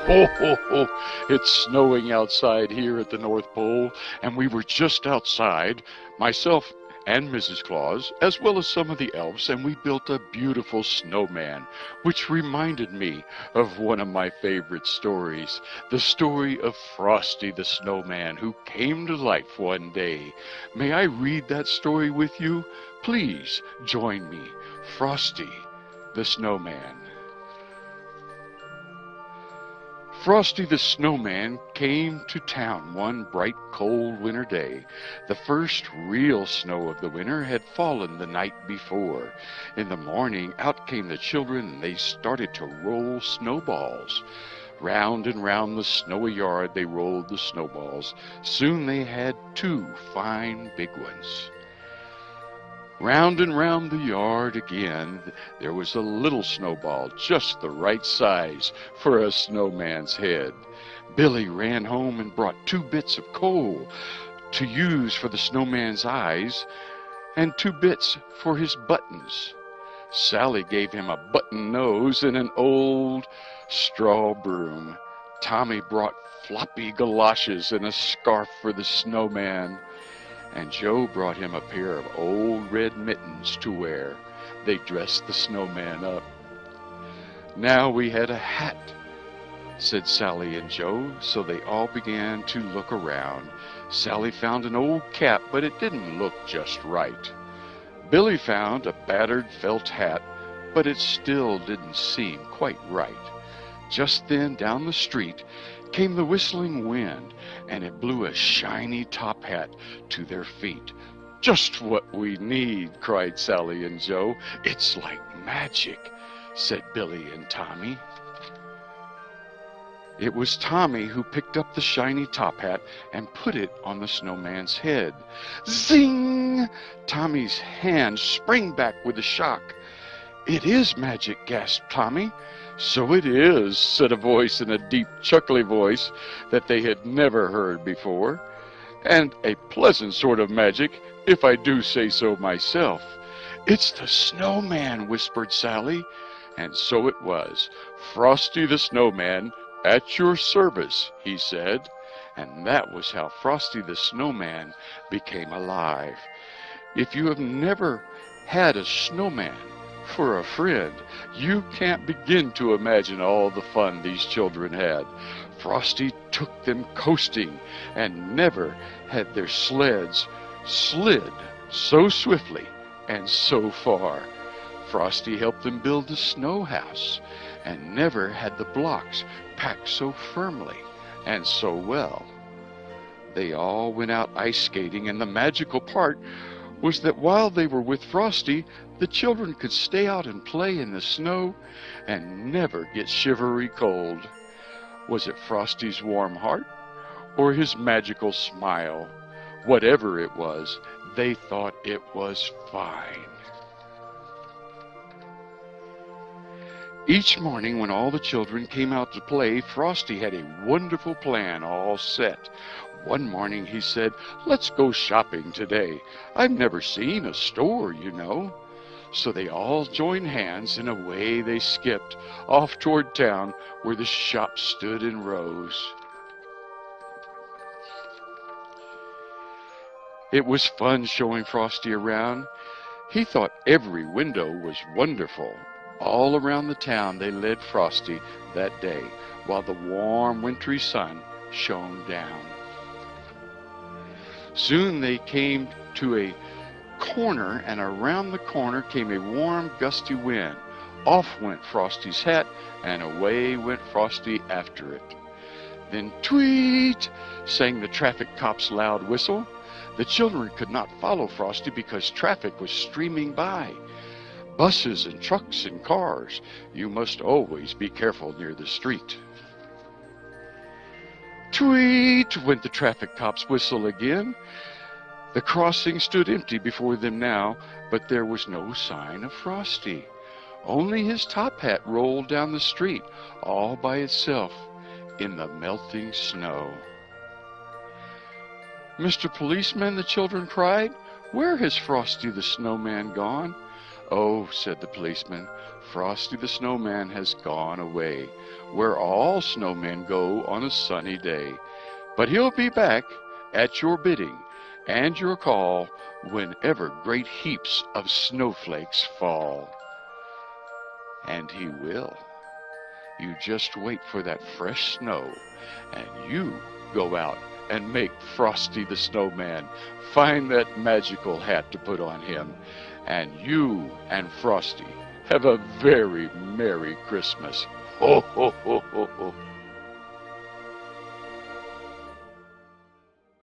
Ho, ho, ho. It's snowing outside here at the North Pole, and we were just outside, myself and Mrs. Claus, as well as some of the elves, and we built a beautiful snowman, which reminded me of one of my favorite stories, the story of Frosty the Snowman, who came to life one day. May I read that story with you? Please join me. Frosty the Snowman. Frosty the Snowman came to town one bright, cold winter day. The first real snow of the winter had fallen the night before. In the morning, out came the children, and they started to roll snowballs. Round and round the snowy yard they rolled the snowballs. Soon they had two fine big ones. Round and round the yard again, there was a little snowball, just the right size for a snowman's head. Billy ran home and brought two bits of coal to use for the snowman's eyes and two bits for his buttons. Sally gave him a button nose and an old straw broom. Tommy brought floppy galoshes and a scarf for the snowman. And Joe brought him a pair of old red mittens to wear. They dressed the snowman up. Now we had a hat, said Sally and Joe, so they all began to look around. Sally found an old cap, but it didn't look just right. Billy found a battered felt hat, but it still didn't seem quite right. Just then, down the street, came the whistling wind, and it blew a shiny top hat to their feet. Just what we need, cried Sally and Joe. It's like magic, said Billy and Tommy. It was Tommy who picked up the shiny top hat and put it on the snowman's head. Zing! Tommy's hand sprang back with a shock. It is magic, gasped Tommy. So it is, said a voice in a deep, chuckly voice that they had never heard before. And a pleasant sort of magic, if I do say so myself. It's the snowman, whispered Sally. And so it was. Frosty the Snowman, at your service, he said. And that was how Frosty the Snowman became alive. If you have never had a snowman for a friend, you can't begin to imagine all the fun these children had. Frosty took them coasting, and never had their sleds slid so swiftly and so far. Frosty helped them build the snow house, and never had the blocks packed so firmly and so well. They all went out ice skating, and the magical part was that while they were with Frosty, the children could stay out and play in the snow and never get shivery cold. Was it Frosty's warm heart or his magical smile? Whatever it was, they thought it was fine. Each morning when all the children came out to play, Frosty had a wonderful plan all set. One morning he said, let's go shopping today. I've never seen a store, you know. So they all joined hands, and away they skipped off toward town where the shops stood in rows. It was fun showing Frosty around. He thought every window was wonderful. All around the town they led Frosty that day, while the warm wintry sun shone down. Soon they came to a corner, and around the corner came a warm, gusty wind. Off went Frosty's hat, and away went Frosty after it. Then tweet sang the traffic cop's loud whistle. The children could not follow Frosty because traffic was streaming by. Buses and trucks and cars. You must always be careful near the street. Tweet went the traffic cop's whistle again. The crossing stood empty before them now, but there was no sign of Frosty. Only his top hat rolled down the street all by itself in the melting snow. Mr. Policeman, the children cried, where has Frosty the Snowman gone? "Oh," said the policeman, "Frosty the Snowman has gone away, where all snowmen go on a sunny day. But he'll be back at your bidding and your call whenever great heaps of snowflakes fall." And he will. You just wait for that fresh snow, and you go out and make Frosty the Snowman find that magical hat to put on him, and you and Frosty have a very Merry Christmas. Ho, ho, ho, ho, ho.